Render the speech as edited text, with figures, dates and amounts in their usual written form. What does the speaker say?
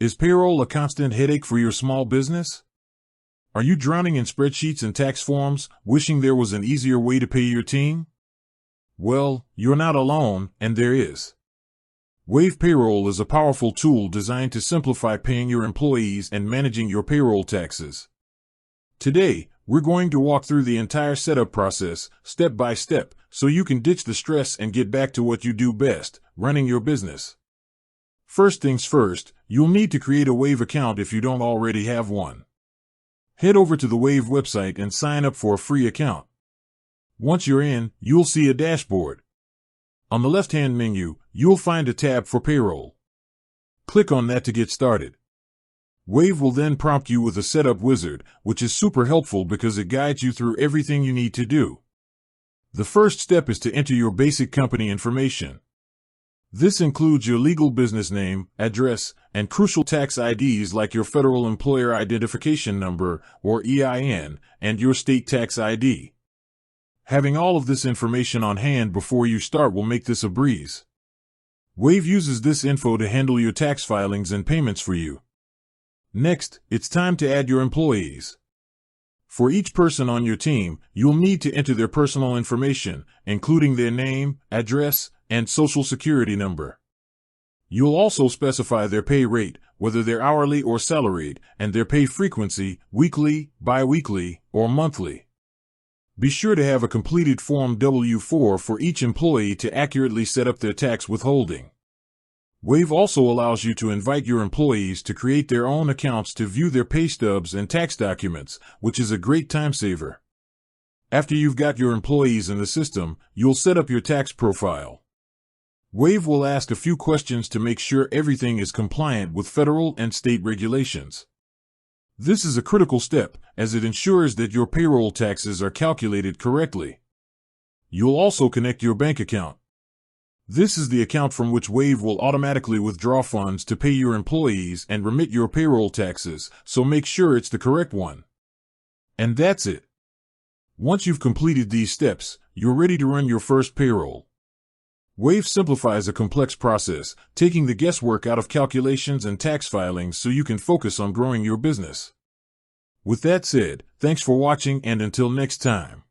Is payroll a constant headache for your small business? Are you drowning in spreadsheets and tax forms, wishing there was an easier way to pay your team? Well, you're not alone, and there is. Wave Payroll is a powerful tool designed to simplify paying your employees and managing your payroll taxes. Today, we're going to walk through the entire setup process, step by step, so you can ditch the stress and get back to what you do best, running your business. First things first, you'll need to create a Wave account if you don't already have one. Head over to the Wave website and sign up for a free account. Once you're in, you'll see a dashboard. On the left-hand menu, you'll find a tab for payroll. Click on that to get started. Wave will then prompt you with a setup wizard, which is super helpful because it guides you through everything you need to do. The first step is to enter your basic company information. This includes your legal business name, address, and crucial tax IDs like your Federal Employer Identification Number, or EIN, and your state tax ID. Having all of this information on hand before you start will make this a breeze. Wave uses this info to handle your tax filings and payments for you. Next, it's time to add your employees. For each person on your team, you'll need to enter their personal information, including their name, address, and social security number. You'll also specify their pay rate, whether they're hourly or salaried, and their pay frequency, weekly, bi-weekly, or monthly. Be sure to have a completed Form W-4 for each employee to accurately set up their tax withholding. Wave also allows you to invite your employees to create their own accounts to view their pay stubs and tax documents, which is a great time saver. After you've got your employees in the system, you'll set up your tax profile. Wave will ask a few questions to make sure everything is compliant with federal and state regulations. This is a critical step, as it ensures that your payroll taxes are calculated correctly. You'll also connect your bank account. This is the account from which Wave will automatically withdraw funds to pay your employees and remit your payroll taxes, so make sure it's the correct one. And that's it. Once you've completed these steps, you're ready to run your first payroll. Wave simplifies a complex process, taking the guesswork out of calculations and tax filings so you can focus on growing your business. With that said, thanks for watching, and until next time.